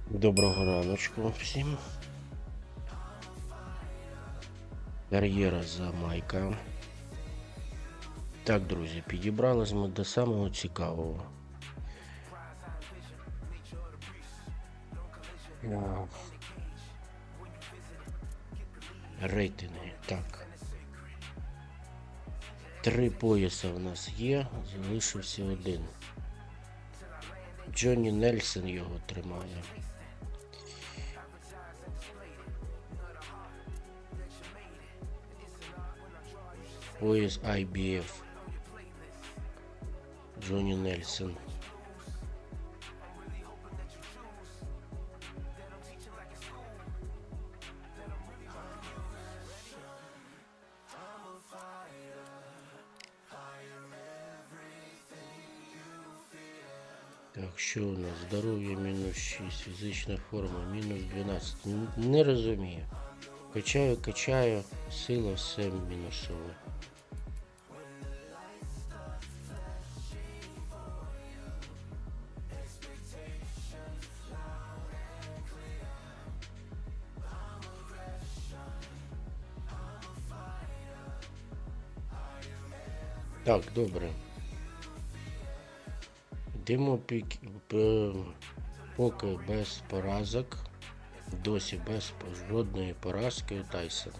Доброго раночку всім. Кар'єра за Майка. Так, друзі, підібрались ми до самого цікавого. Рейтинги. Так. 3 пояса в нас є, залишився один. Джонні Нельсон його тримає. Пояс IBF. Джонні Нельсон. Так, що у нас? Здоров'я мінус 6, фізична форма мінус 12. Не розумію. Качаю, сила все мінусове. Так, добре. Йдемо поки без поразок. Досі без жодної поразки у Тайсона.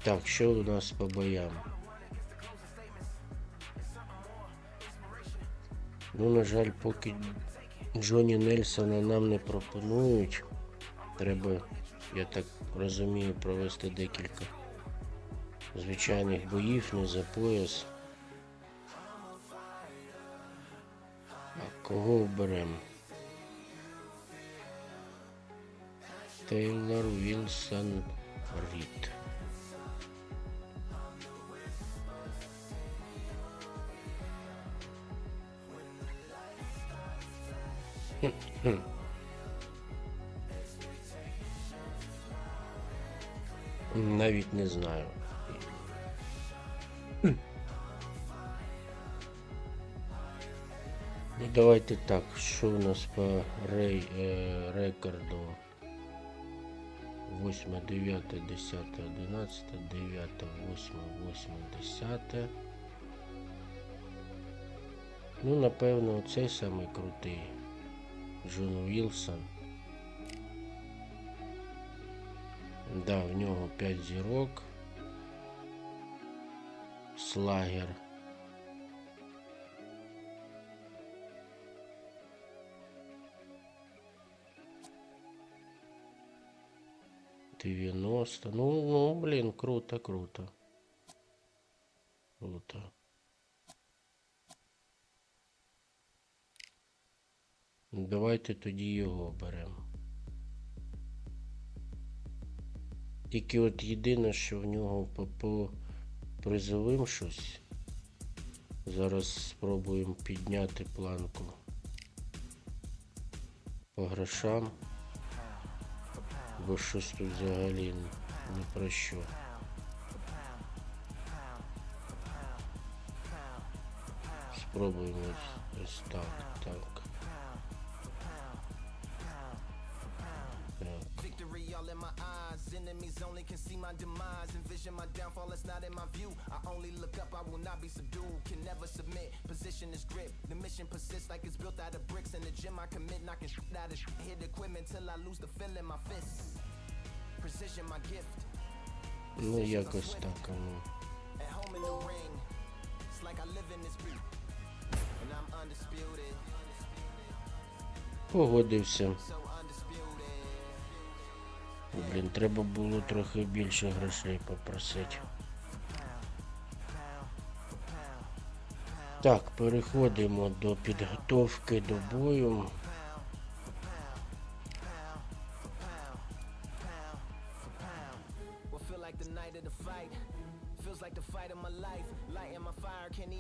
Так, що у нас по боям? Ну, на жаль, поки Джонні Нельсона нам не пропонують. Треба, я так розумію, провести декілька звичайних боїв, не за пояс. А кого оберемо? Тейлор Вілсон Рід. Навіть не знаю. Ну, давайте так, що у нас по рекорду? 8, 9, 10, 11, 9, 8, 8, 10. Ну, напевно, оцей самий крутий. Джон Вілсон. Да, в нього 5 зірок. Слагер. Ну, блин, круто. Круто. Давайте тоді його беремо. Тільки от єдине, що в нього по призовим щось. Зараз спробуємо підняти планку по грошам. Бо щось тут взагалі не про що. Спробуємо ось так. Enemies only can see my demise, envision my downfall, it's not in my view. I only look up, I will not be subdued, can never submit, position is grip, the mission persists like it's built out of bricks. In the gym I commit, knocking shit out of shit, hit equipment till I lose the feel in my fists. Precision my gift. Ну, якось так, ну. At home in the ring, it's like I live in this beat, and I'm undisputed. Погодився. Блін, треба було трохи більше грошей попросити. Так, переходимо до підготовки до бою.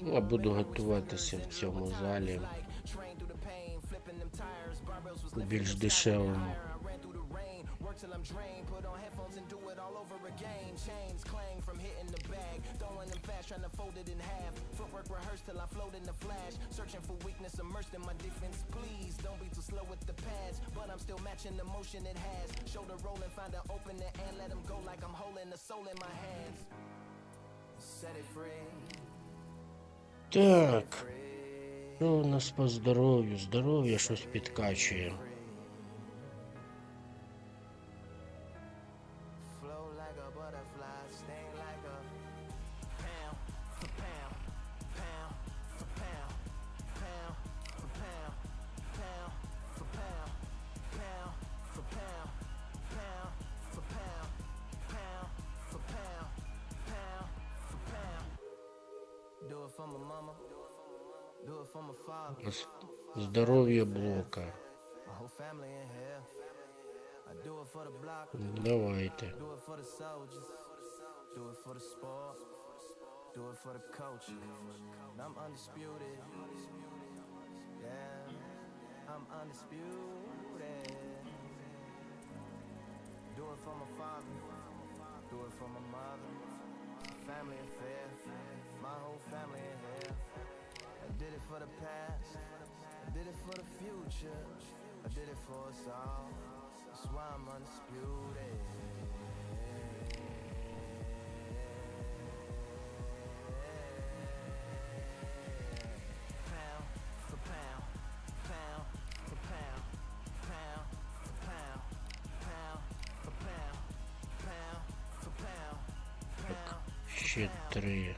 Я буду готуватися в цьому залі більш дешевому. till I'm drained. Put on headphones and do it all over a game, chains clang from hitting the bag. Throwing them fast, trying to fold it in half. Footwork rehearsed till I float in the flash. Searching for weakness, immersed in my defense. Please don't be too slow with the pads. But I'm still matching the motion it has. Shoulder rolling, find an opening and let him go like I'm holding the soul in my hands. Set it free. Так, що у нас по здоров'ю? Здоров'я щось підкачує. Здоров'я блока. Давайте. Do it for the coach. I'm undisputed. Yeah, I'm undisputed. Do it for my father. Do it for my mother. Family affair. My whole family in here. I did it for the past. I did it for the future. I did it for us all. That's why I'm undisputed. Ще 3.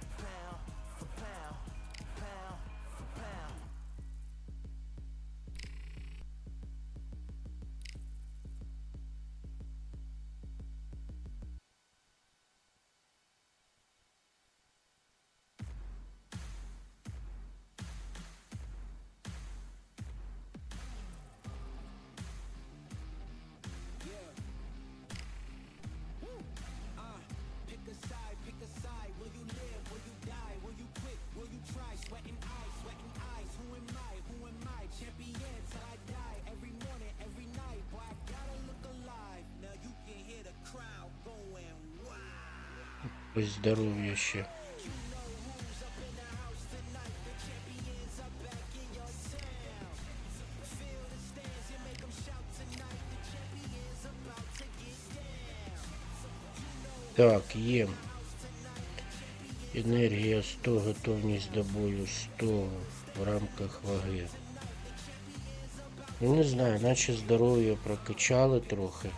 Ось здоров'я ще. Так, є. Енергія 100, готовність до бою 100 в рамках ваги. Ну, не знаю, наче здоров'я прокачали трохи.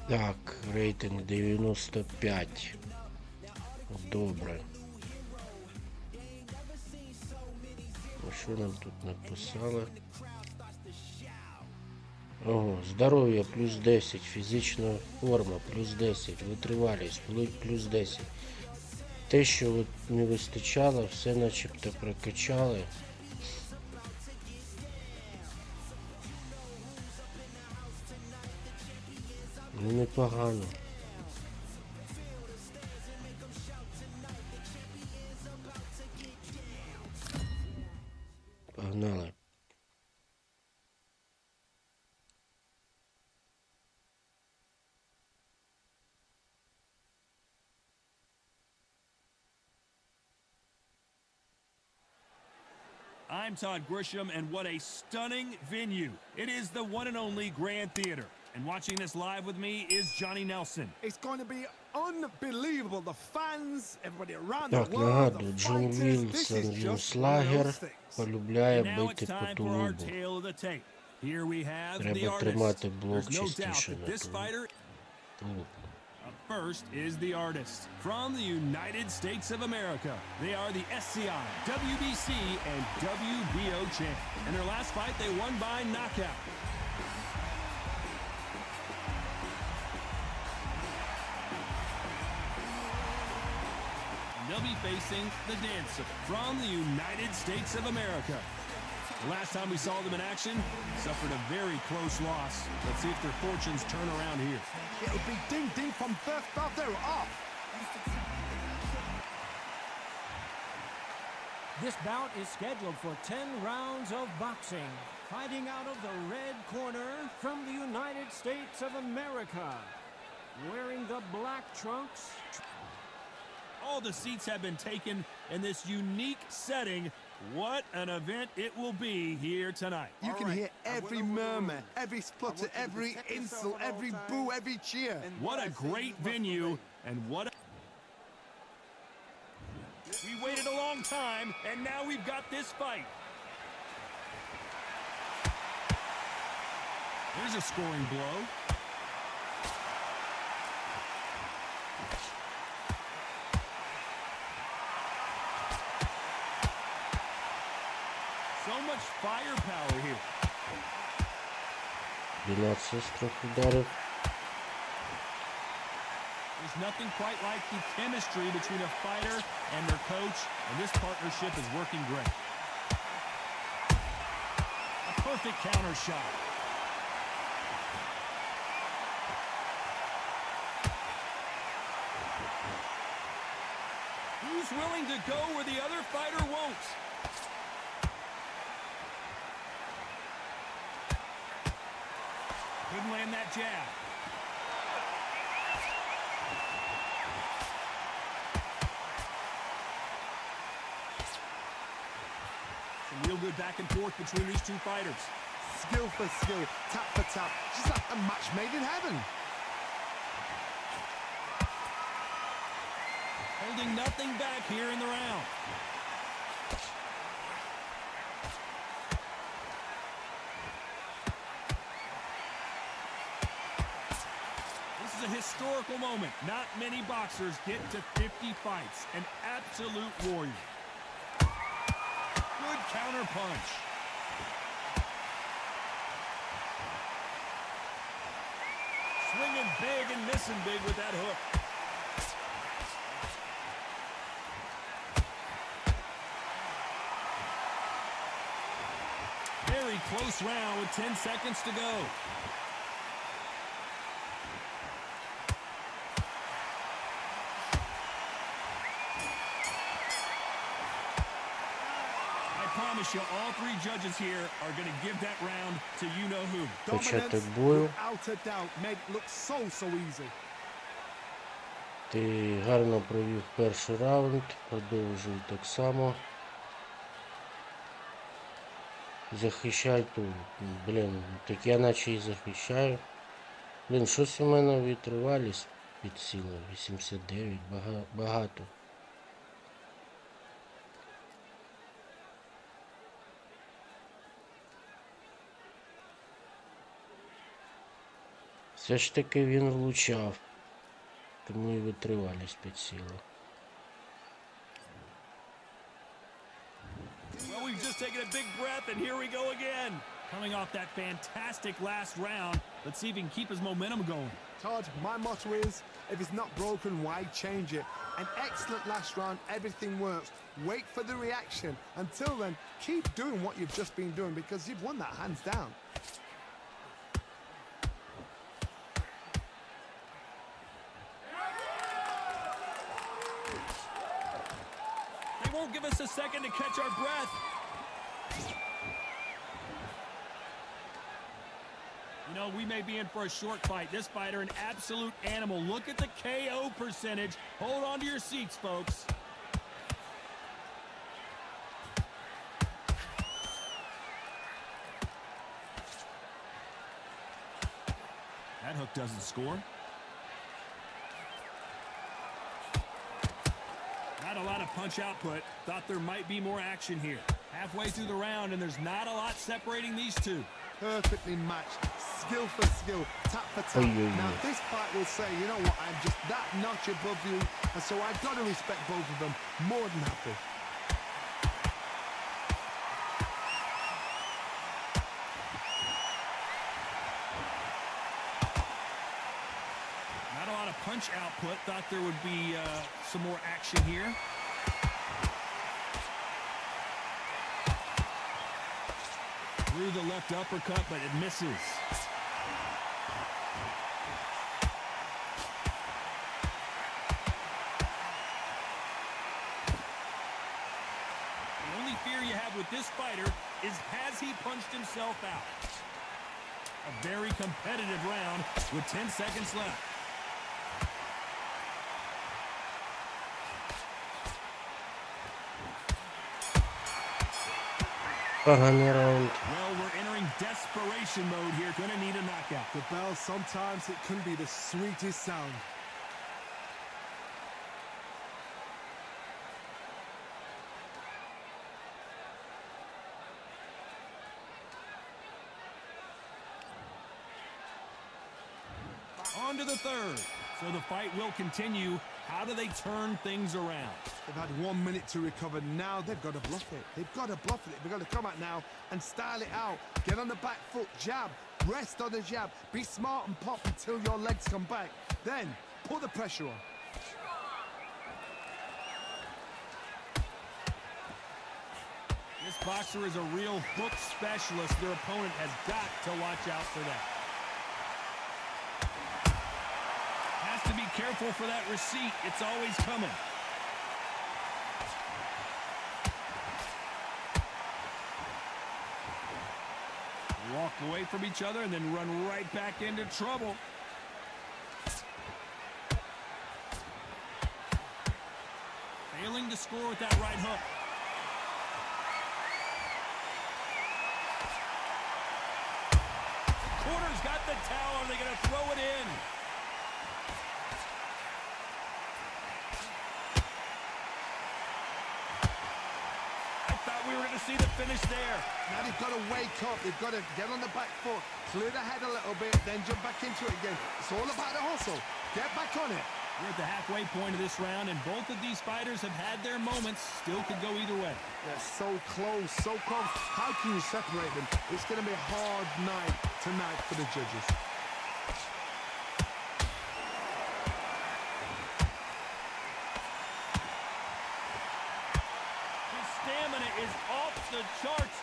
Так, рейтинг 95. Добре. Що нам тут написали? Ого, здоров'я плюс 10, фізична форма плюс 10, витривалість плюс 10. Те, що от не вистачало, все начебто прокачали. Ну, непогано. Погнали. I'm Todd Grisham, and what a stunning venue. It is the one and only Grand Theater. And watching this live with me is Johnny Nelson. It's going to be unbelievable. The fans, everybody around the Так, world, нагадую, the Джон fighters, this Вілсон, is він just слагер, those things. полюбляє And now бити it's по time for our тулубу. tale of the tape. Here we have the Треба artist. тримати блок There's no doubt частіше that на this fighter тулуб. up first is the artist. From the United States of America, they are the SCI, WBC, and WBO champ. In their last fight, they won by knockout. They'll be facing the dancer from the United States of America. The last time we saw them in action, suffered a very close loss. Let's see if their fortunes turn around here. It'll be ding ding from first off. They're off. This bout is scheduled for 10 rounds of boxing. Fighting out of the red corner from the United States of America. Wearing the black trunks. All the seats have been taken in this unique setting. What an event it will be here tonight. You can hear every murmur, every splutter, every insult, every boo, every cheer. What a great venue, and what a... We waited a long time, and now we've got this fight. Here's a scoring blow. So much firepower here. 12 трохи ударив. There's nothing quite like the chemistry between a fighter and their coach, and this partnership is working great. A perfect counter shot. Who's willing to go where the other fighter won't? Couldn't land that jab. Some real good back and forth between these two fighters. Skill for skill, tap for tap, just like a match made in heaven. Holding nothing back here in the round. This is a historical moment. Not many boxers get to 50 fights. An absolute warrior. Good counter punch. Swinging big and missing big with that hook. Very close round with 10 seconds to go. I promise you, all three judges here are going to give that round to you-know-who. Початок Dominance, бою. without a doubt, made it look so easy. Ти гарно провів перший раунд, продовжуй так само. Захищай тут. Блін, так я наче і захищаю. Блін, щось у мене витривалість підсіла. 89, багато. Все ж таки він влучав. Тому і витривалість підсіла. Well, we've just taken a big breath, and here we go again. Coming off that fantastic last round, let's see if he can keep his momentum going. Todd, my motto is, if it's not broken, why change it? An excellent last round, everything works. Wait for the reaction. Until then, keep doing what you've just been doing because you've won that hands down. They won't give us a second to catch our breath. You know, we may be in for a short fight. This fighter, an absolute animal. Look at the KO percentage. Hold on to your seats, folks. That hook doesn't score. Not a lot of punch output. Thought there might be more action here. Halfway through the round, and there's not a lot separating these two. Perfectly matched, skill for skill, tap for tap. Now this fight will say, you know what, I'm just that notch above you, and so I've got to respect both of them more than happy. Not a lot of punch output. Thought there would be some more action here. Through the left uppercut, but it misses. The with this fighter is, has he punched himself out? A very competitive round with 10 seconds left. Поганий раунд. Well, we're entering desperation mode here. Gonna need a knockout. The bell, sometimes it can be the sweetest sound. On to the third. So the fight will continue. How do they turn things around? They've had 1 minute to recover. Now they've got to bluff it. They've got to bluff it. They've got to come out now and style it out. Get on the back foot, jab. Rest on the jab. Be smart and pop until your legs come back. Then put the pressure on. This boxer is a real hook specialist. Their opponent has got to watch out for that. Has to be careful for that receipt. It's always coming. Walk away from each other and then run right back into trouble. Failing to score with that right hook. The corner's got the towel. Are they going to throw it in? We were going to see the finish there. Now they've got to wake up. They've got to get on the back foot, clear the head a little bit, then jump back into it again. It's all about the hustle. Get back on it. We're at the halfway point of this round, and both of these fighters have had their moments. Still could go either way. They're so close, so close. How can you separate them? It's going to be a hard night tonight for the judges. Is off the charts.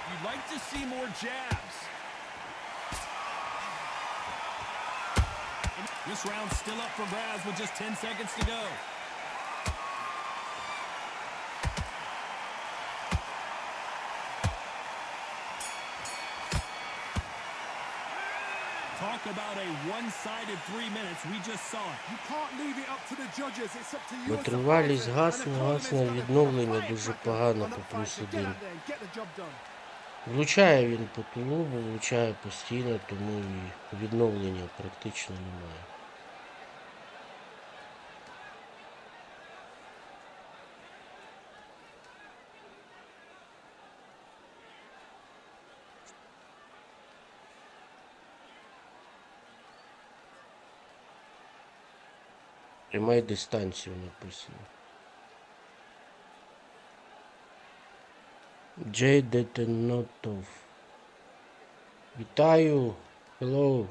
You'd like to see more jabs. This round's still up for grabs with just 10 seconds to go. Talk about a one-sided 3 minutes. We just saw it. You can't leave it up to the judges. It's up to you. Витривалість гасне, відновлення дуже погано по +1. Влучає він по тулубу, влучає постійно, тому і відновлення практично немає. Тримай дистанцію написано. Джей Детенотов. Вітаю. Hello.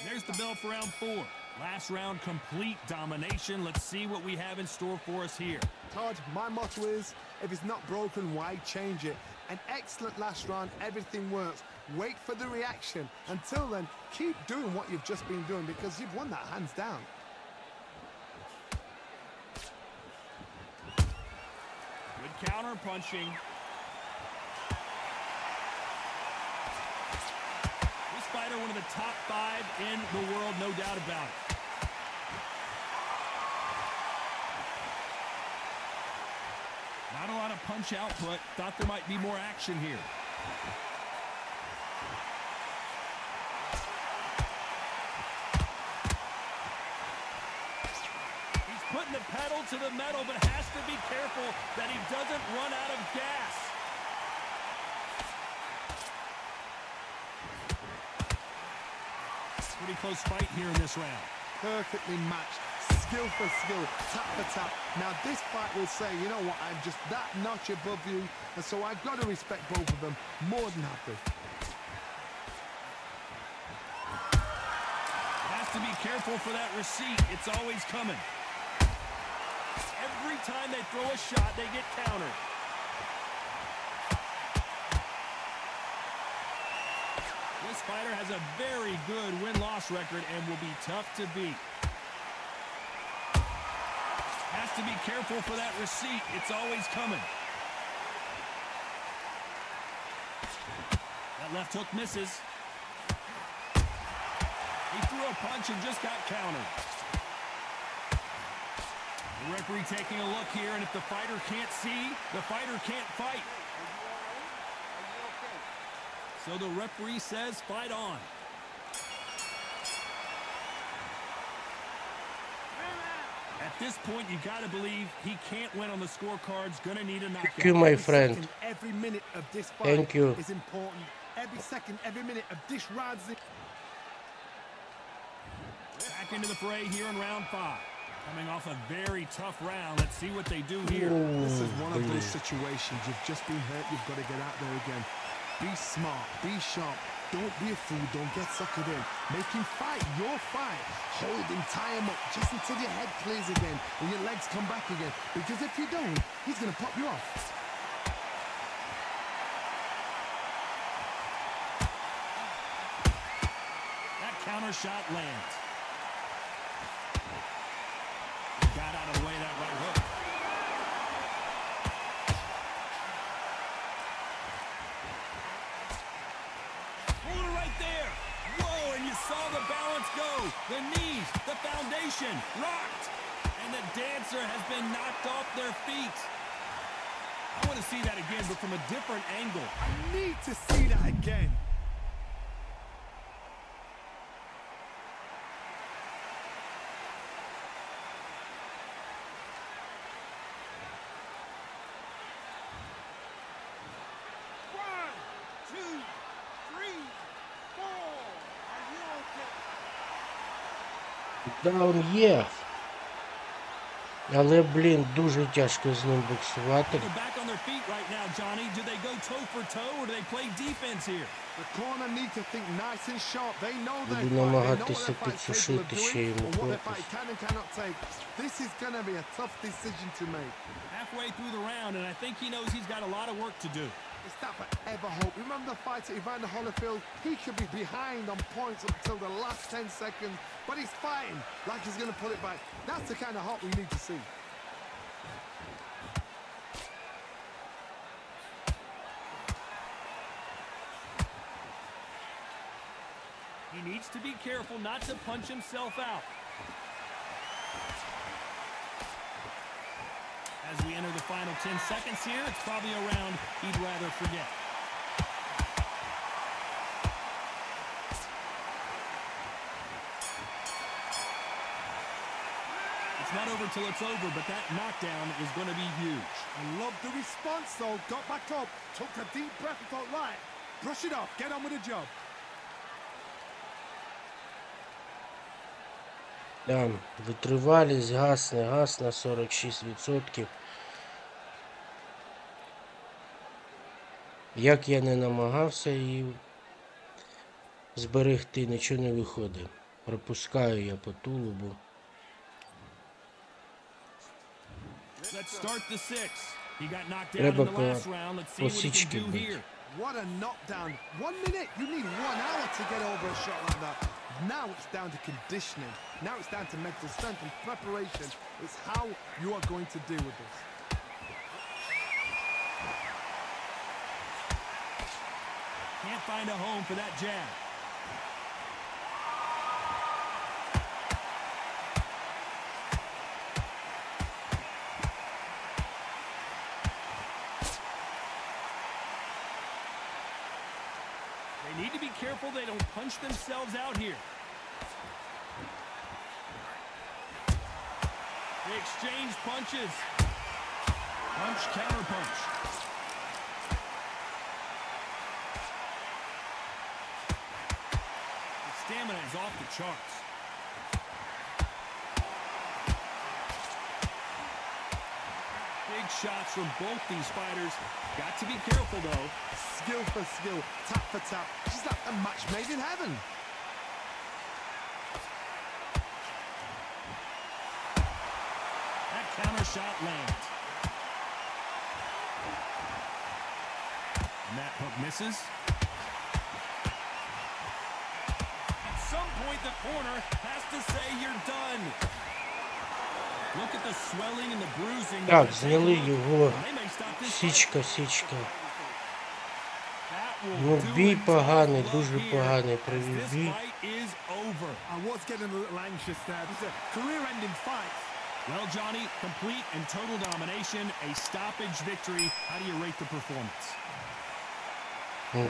There's the bell for round 4. Last round, complete domination. Let's see what we have in store for us here. Todd, my motto is, if it's not broken, why change it? An excellent last round, everything works. Wait for the reaction. Until then, keep doing what you've just been doing because you've won that hands down. Good counter punching. This fighter, one of the top 5 in the world, no doubt about it. Not a lot of punch output. Thought there might be more action here. He's putting the pedal to the metal, but has to be careful that he doesn't run out of gas. Pretty close fight here in this round. Perfectly matched. Skill for skill, tap for tap. Now this fight will say, you know what, I'm just that notch above you, and so I've got to respect both of them. More than happy. Has to be careful for that receipt. It's always coming. Every time they throw a shot, they get countered. This fighter has a very good win-loss record and will be tough to beat. to be careful for that receipt. It's always coming. That left hook misses. He threw a punch and just got countered. The referee taking a look here, and if the fighter can't see, the fighter can't fight. So the referee says fight on. At this point, you got to believe he can't win on the scorecards. Gonna need a knockout. Thank you, my friend. Every minute of this fight Thank you. is important. Every second, every minute of this round is Back into the fray here in round 5. Coming off a very tough round. Let's see what they do here. This is one of those situations. You've just been hurt. You've got to get out there again. Be smart. Be sharp. Don't be a fool. Don't get suckered in. Make him fight your fight. Hold him, tie him up just until your head clears again and your legs come back again. Because if you don't, he's going to pop you off. That counter shot lands. Got out of the way of that right hook. Hold it right there. Whoa, and you saw the balance go. The knees, the foundation, rocked. And the dancer has been knocked off their feet. I want to see that again, but from a different angle. I need to see that again. Даун є. Але, блін, дуже тяжко з ним боксувати. They're back on their feet right now, Johnny. Do they go toe for toe or do they play defense here? The corner need to think nice and sharp. They know Буду they know what намагатися their fight's capable of підсушити ще doing йому or what their корпус. fight can and cannot take. This is going to be a tough decision to make. Halfway through the round, and I think he knows he's got a lot of work to do. It's that forever hope. Remember the fight at Evander Holyfield? He could be behind on points until the last 10 seconds, but he's fighting like he's going to put it back. That's the kind of hope we need to see. He needs to be careful not to punch himself out. As we enter the final 10 seconds here, it's probably a round he'd rather forget. It's not over till it's over, but that knockdown is going to be huge. I love the response though. Got back up, took a deep breath and thought, right, brush it off, get on with the job. Да, витривалість, газ, не газ на 46%. Як я не намагався її зберегти, нічого не виходить. Пропускаю я по тулубу. Треба по січки бити. What a knockdown. 1 minute, you need 1 hour to get over a shot like that. Now it's down to conditioning. Now it's down to mental strength and preparation. It's how you are going to deal with this. Can't find a home for that jab. They need to be careful they don't punch themselves out here. They exchange punches. Punch, counter punch. The stamina is off the charts. Big shots from both these fighters. Got to be careful though. Skill for skill, tap for tap. She's like a match made in heaven. That counter shot lands. And that hook misses. At some point, the corner has to say you're done. Look at the swelling and the bruising. Так, зняли його. They may stop this fight. Січка. That will Ну, do бій it to поганий, hold дуже up here, поганий as провів this бій. fight is over. I was getting a little anxious there. This is a career-ending fight. Well, Johnny, complete and total domination, a stoppage victory. How do you rate the performance?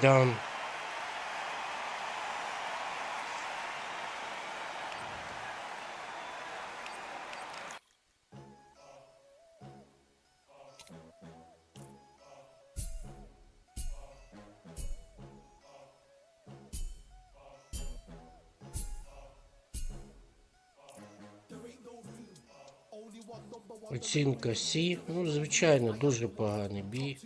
Да. Оцінка Сі. Ну, звичайно, дуже поганий бій.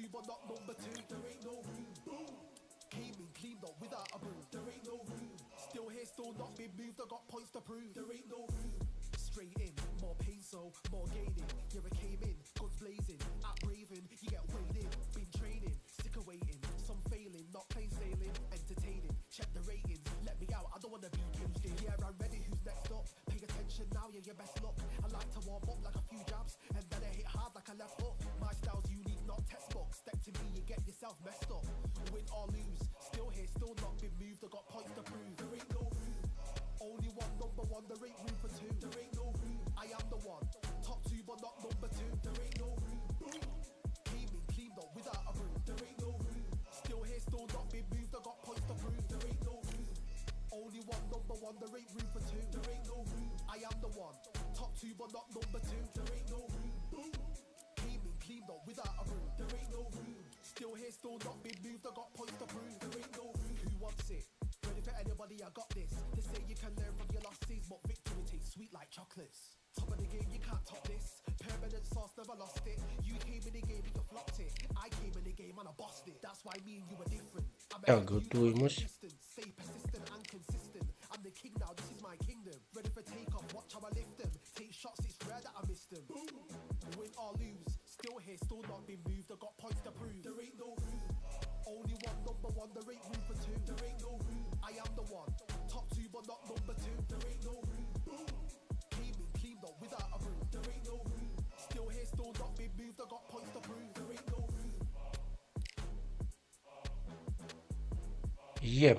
Так, готуємось. Є.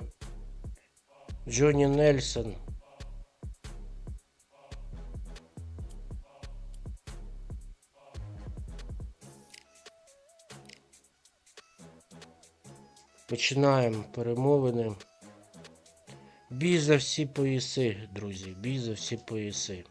Джонні Нельсон. Починаємо перемовини. Бій за всі пояси, друзі. Бій за всі пояси.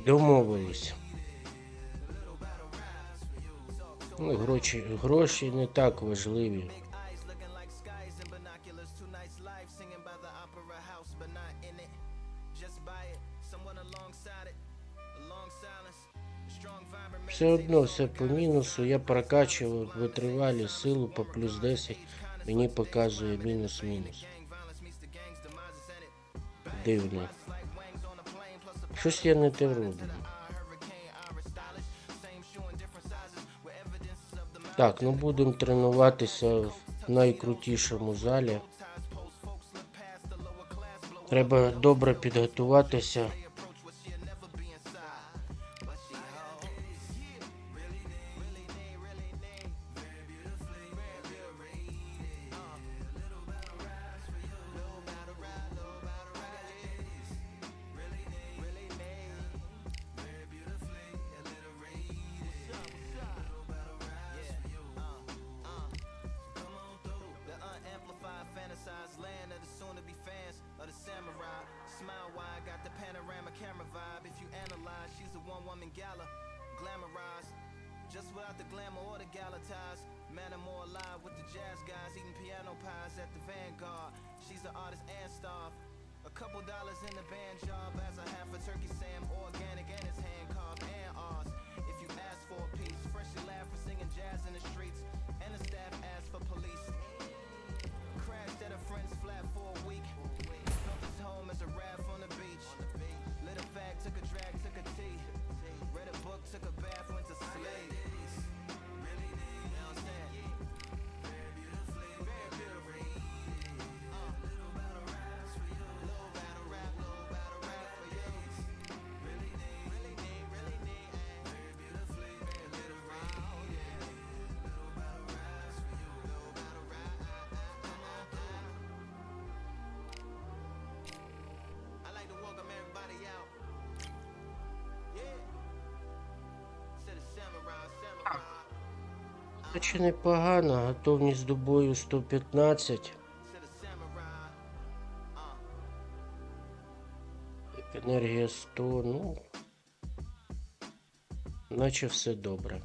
Домовились. Ну, гроші не так важливі. Все одно все по мінусу. Я прокачував витривалі силу по плюс 10. Мені показує мінус-мінус. Дивно. Щось я не те роблю. Так, ну будемо тренуватися в найкрутішому залі. Треба добре підготуватися. Just without the glamour or the gala ties. Man, I'm more alive with the jazz guys, eating piano pies at the Vanguard. She's an artist and star. A couple dollars in the band job as a half a turkey Sam, organic and it's hand carved and ours. If you ask for a piece, freshly laugh for singing jazz in the streets, and the staff asked for police. Crashed at a friend's flat for a week. Felt his home as a raft on the beach. Lit a fag, took a drag, took a tea. Read a book, took a bath, went to sleep. Чи непогано, готовність до бою 115. Енергія 100, ну, наче все добре.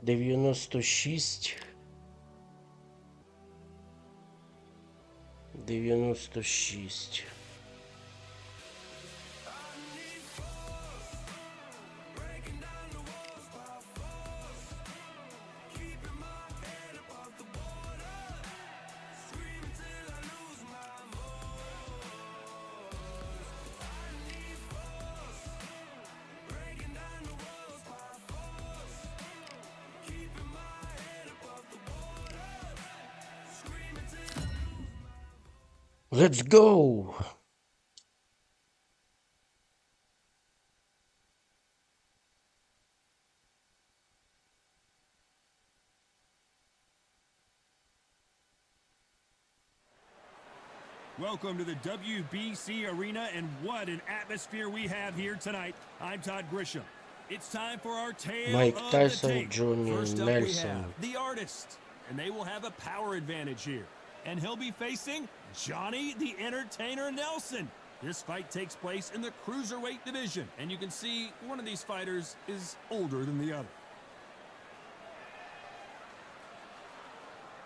«96». 96. Let's go! Welcome to the WBC Arena, and what an atmosphere we have here tonight. I'm Todd Grisham. It's time for our tale Mike of Tyson, the tape. Johnny First up, we Nelson. have the artist, and they will have a power advantage here. And he'll be facing Johnny the Entertainer Nelson. This fight takes place in the cruiserweight division, and you can see one of these fighters is older than the other.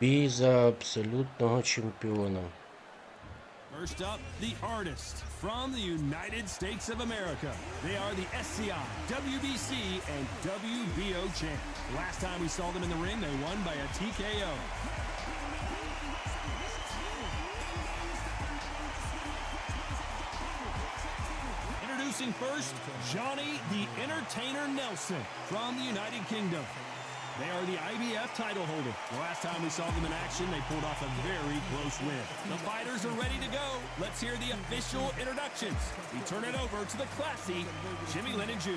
Бій за абсолютного чемпіона. First up, the artist from the United States of America. They are the SCI, WBC, and WBO champs. Last time we saw them in the ring, they won by a TKO. Introducing first, Johnny the Entertainer Nelson from the United Kingdom. They are the IBF title holder. The last time we saw them in action, they pulled off a very close win. The fighters are ready to go. Let's hear the official introductions. We turn it over to the classy Jimmy Lennon Jr.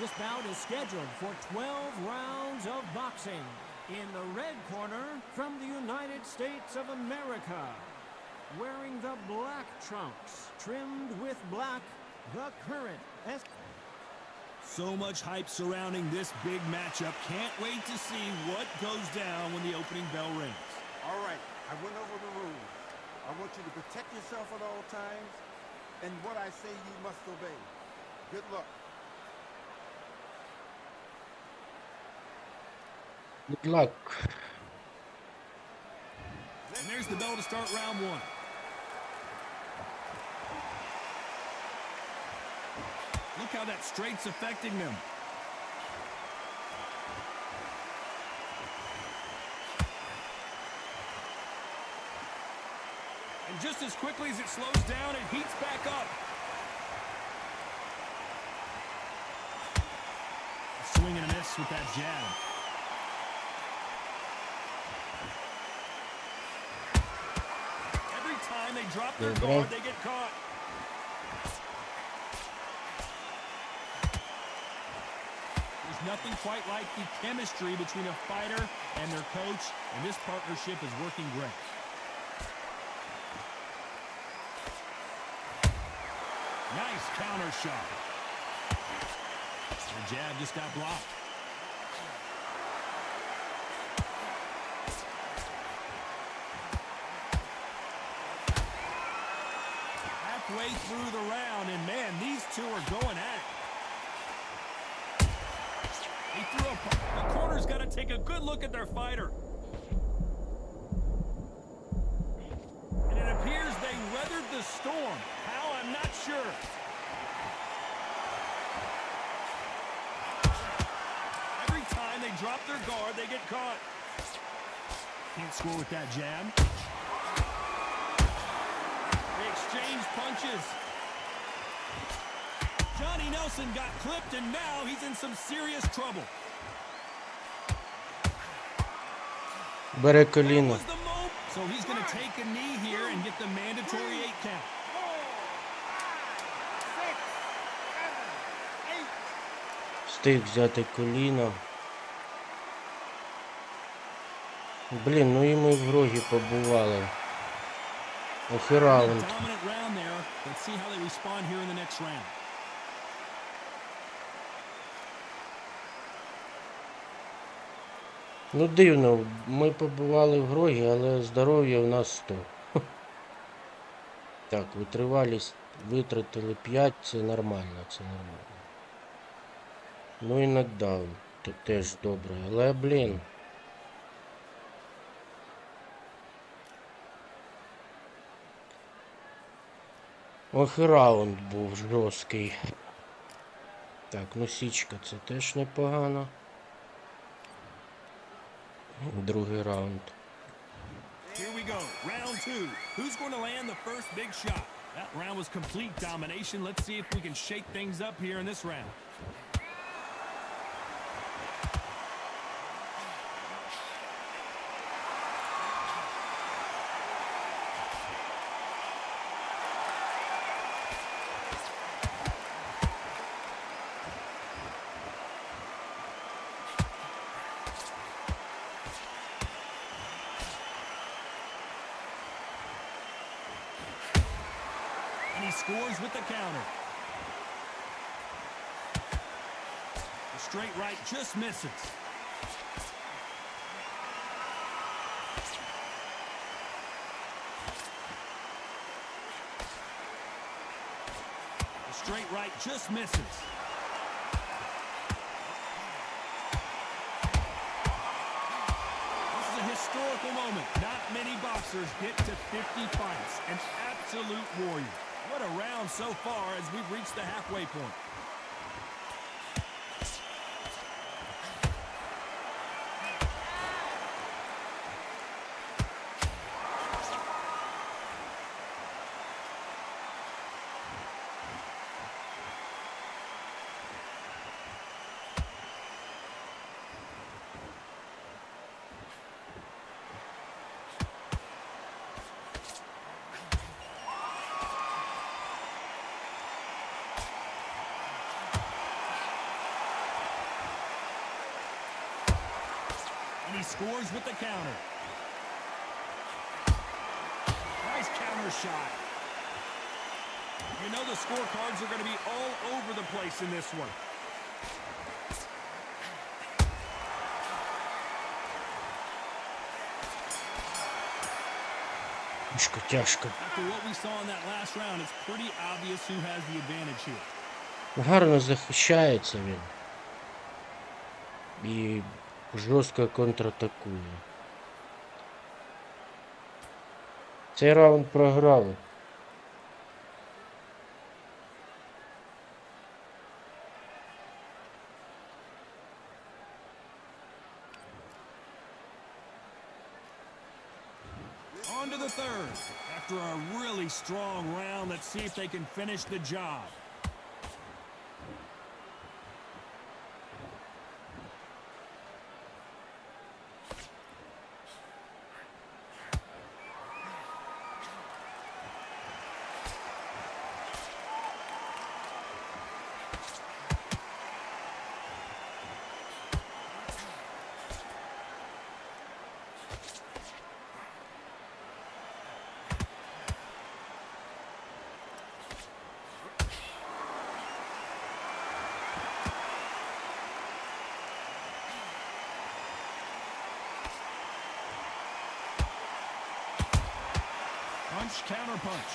This bout is scheduled for 12 rounds of boxing. In the red corner, from the United States of America, wearing the black trunks, trimmed with black, the current So much hype surrounding this big matchup. Can't wait to see what goes down when the opening bell rings. All right, I went over the rules. I want you to protect yourself at all times, and what I say you must obey. Good luck. Good luck. And there's the bell to start round one. Look how that straight's affecting them. And just as quickly as it slows down, it heats back up. A swing and a miss with that jab. Every time they drop their guard, they get caught. Nothing quite like the chemistry between a fighter and their coach, and this partnership is working great. Nice counter shot. The jab just got blocked. halfway through the round, and man, these two are going at it. He threw a... The corner's got to take a good look at their fighter. And it appears they weathered the storm. How, I'm not sure. Every time they drop their guard, they get caught. Can't score with that jab. They exchange punches. Johnny Nelson got clipped, and now he's in some serious trouble. Бере коліно. So he's going to take a knee here and get the mandatory 8 count. Встиг взяти коліно. Блін, ну і ми в рогі побували. Ох і раунд. Dominant round there. Let's see how they respond here in the next round. Ну дивно, ми побували в рогі, але здоров'я у нас 100. Так, витривалість витратили 5, це нормально, це нормально. Ну і нокдаун, то теж добре, але, блін. Ох і раунд був жорсткий. Так, ну січка це теж непогано. Другий раунд. Here we go, round 2. Who's going to land the first big shot? That round was complete domination. Let's see if we can shake things up here in this round. And he scores with the counter. The straight right just misses. The straight right just misses. This is a historical moment. Not many boxers get to 50 fights. An absolute warrior. What a round so far as we've reached the halfway point. And he scores with the counter. Nice counter shot. You know the scorecards are going to be all over the place in this one. Тяжко, тяжко. After what we saw in that last round, it's pretty obvious who has the advantage here. Гарно захищається він. І жорстко контратакує. Цей раунд програли. On to the third. After a really strong round, let's see if they can finish the job. Punch, counter punch.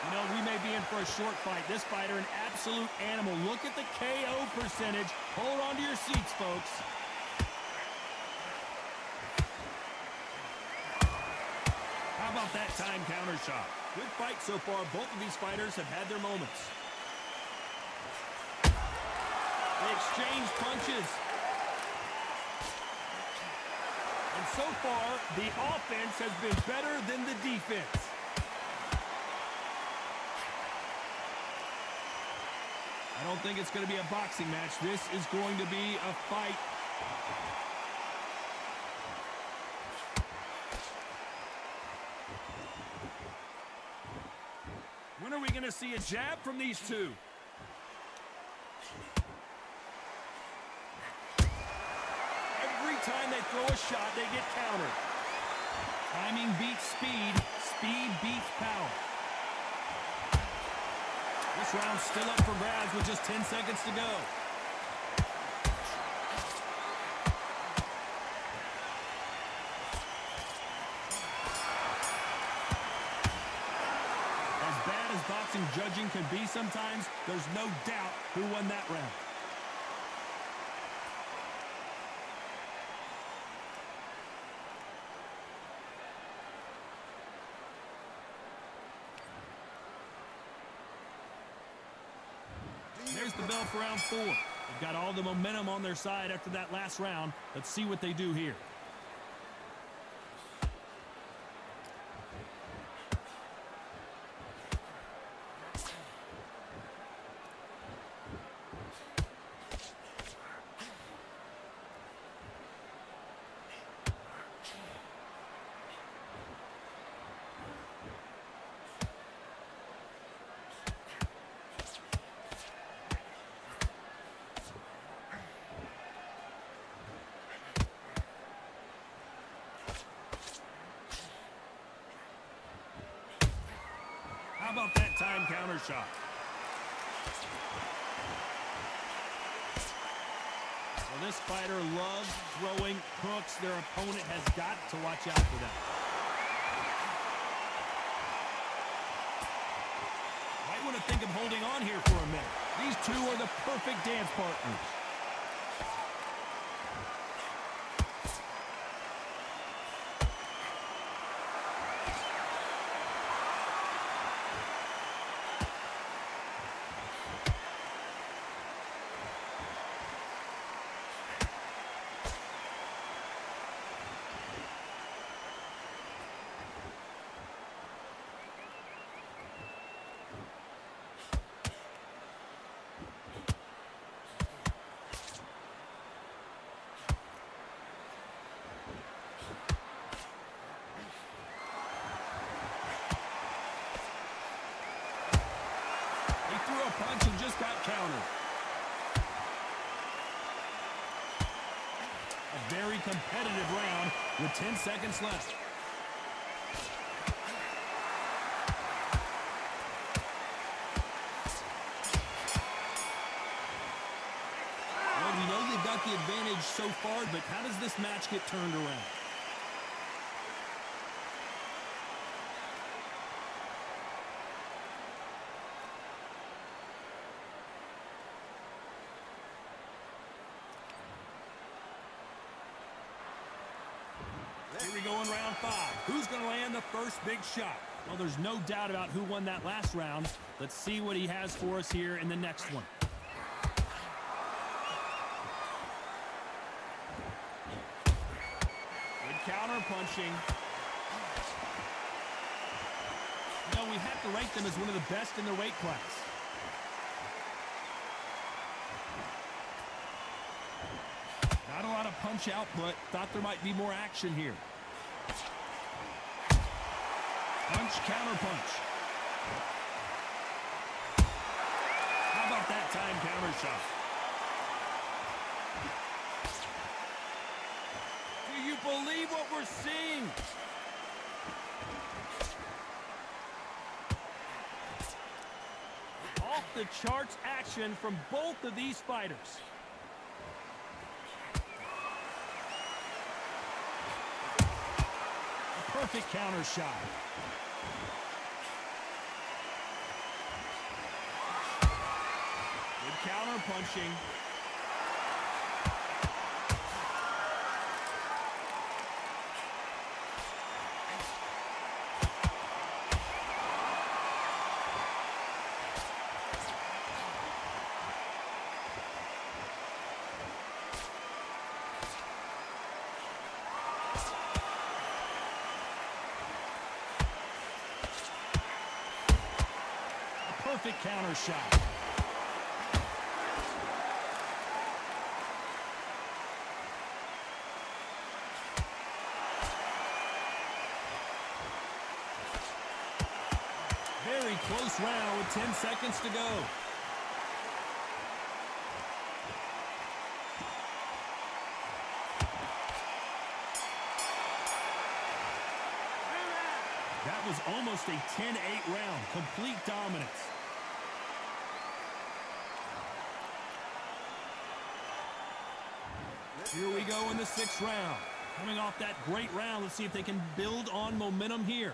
You know, we may be in for a short fight. This fighter, an absolute animal. Look at the KO percentage. Hold on to your seats, folks. How about that time counter shot? Good fight so far. Both of these fighters have had their moments. They exchange punches. And so far, the offense has been better than the defense. I don't think it's going to be a boxing match. This is going to be a fight. When are we going to see a jab from these two? Every time they throw a shot, they get countered. Timing beats speed. Speed beats power. This round's still up for grabs with just 10 seconds to go. As bad as boxing judging can be sometimes, there's no doubt who won that round. There's the bell for round 4. They've got all the momentum on their side after that last round. Let's see what they do here. How about that time counter shot? Well, this fighter loves throwing hooks. Their opponent has got to watch out for that. Might want to think of holding on here for a minute. These two are the perfect dance partners. Punch and just got countered. A very competitive round with 10 seconds left. Well, we know they've got the advantage so far, but how does this match get turned around? Here we go in round 5. Who's going to land the first big shot? Well, there's no doubt about who won that last round. Let's see what he has for us here in the next one. Good counter punching. You know, we have to rank them as one of the best in their weight class. Not a lot of punch output. Thought there might be more action here. Punch, counter punch. How about that time counter shot? Do you believe what we're seeing? Off the charts action from both of these fighters. Perfect counter shot. counter punching. Perfect counter shot. Very close round with 10 seconds to go. That was almost a 10-8 round. Complete dominance. Here we go in the 6th round. Coming off that great round, let's see if they can build on momentum here.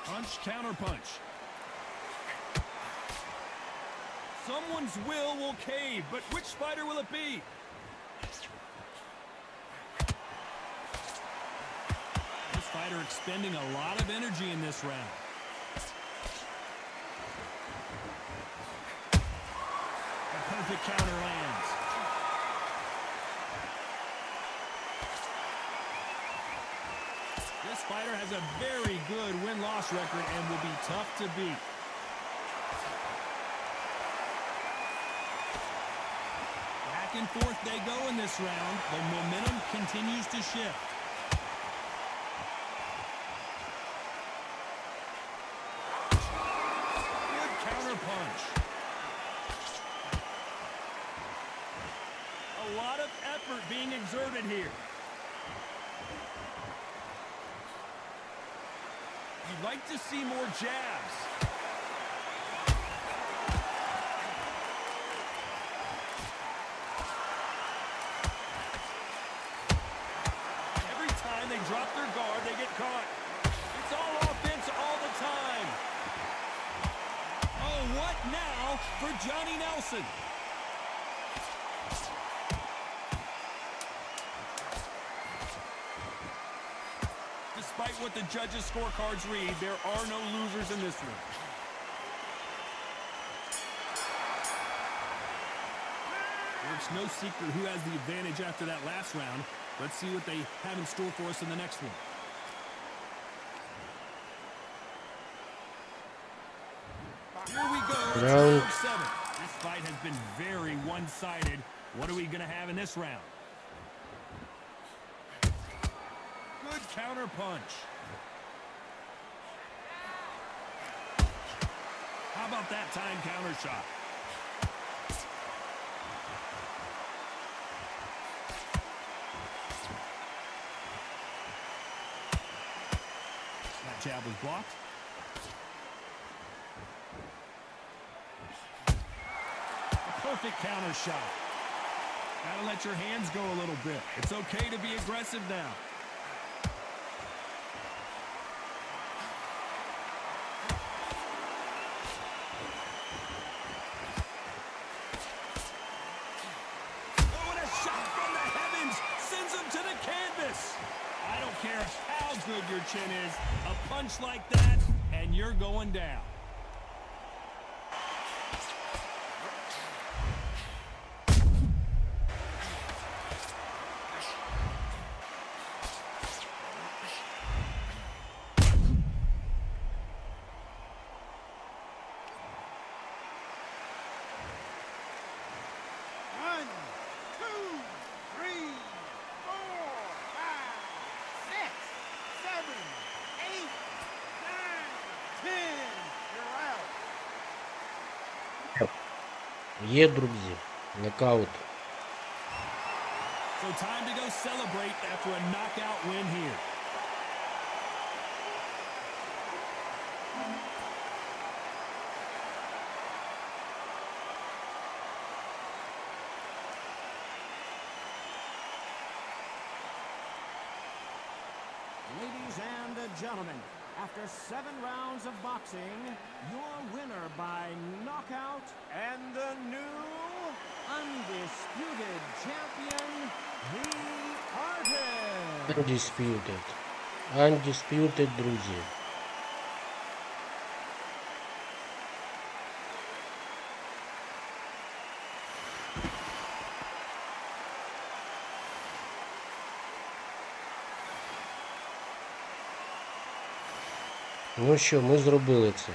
Punch, counter punch. Someone's will cave, but which fighter will it be? This fighter expending a lot of energy in this round. A perfect counter lands. This fighter has a very good win-loss record and will be tough to beat. Back and forth they go in this round. The momentum continues to shift. Good counter punch. A lot of effort being exerted here. You'd like to see more jabs. Every time they drop their guard, they get caught. It's all offense all the time. Oh, what now for Johnny Nelson? Despite what the judges' scorecards read, there are no losers in this one. Well, it's no secret who has the advantage after that last round. Let's see what they have in store for us in the next one. Here we go. It's round 7. This fight has been very one-sided. What are we going to have in this round? Good counter punch. How about that time counter shot? That jab was blocked. A perfect counter shot. Gotta let your hands go a little bit. It's okay to be aggressive now. I don't care how good your chin is, a punch like that, and you're going down. Є, друзі, нокаут. So time to go celebrate after a knockout win here. and gentlemen, after 7 rounds of boxing, your winner by knockout and the new undisputed champion, the artist. Undisputed. Undisputed, друзі. Ну що, ми зробили це.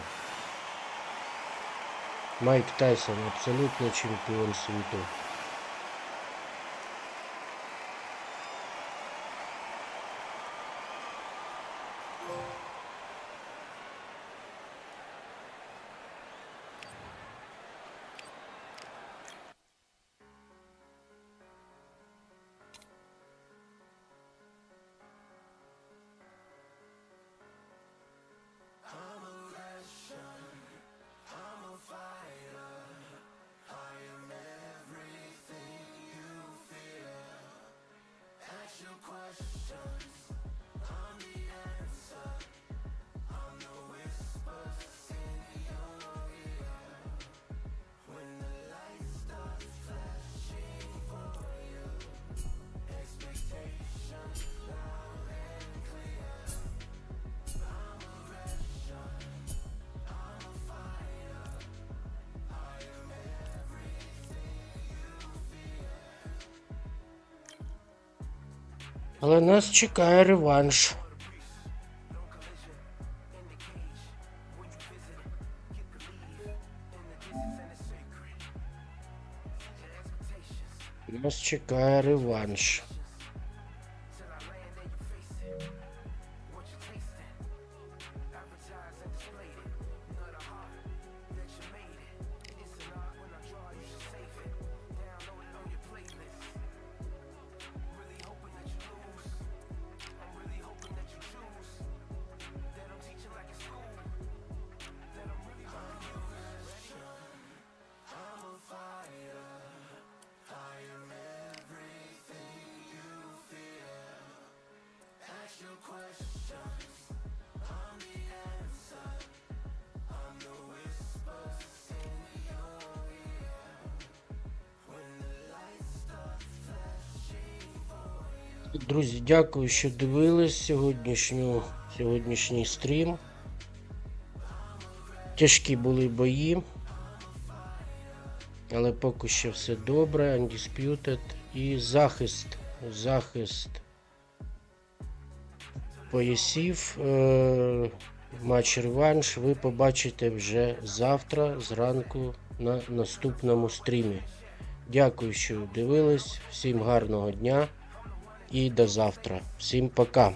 Майк Тайсон абсолютно чемпіон світу. Але нас чекає реванш. Нас чекає реванш. Друзі, дякую, що дивились сьогоднішній стрім. Тяжкі були бої, але поки що все добре. Undisputed і захист поясів, матч-реванш ви побачите вже завтра зранку на наступному стрімі. Дякую, що дивились, всім гарного дня. І до завтра. Всім пока.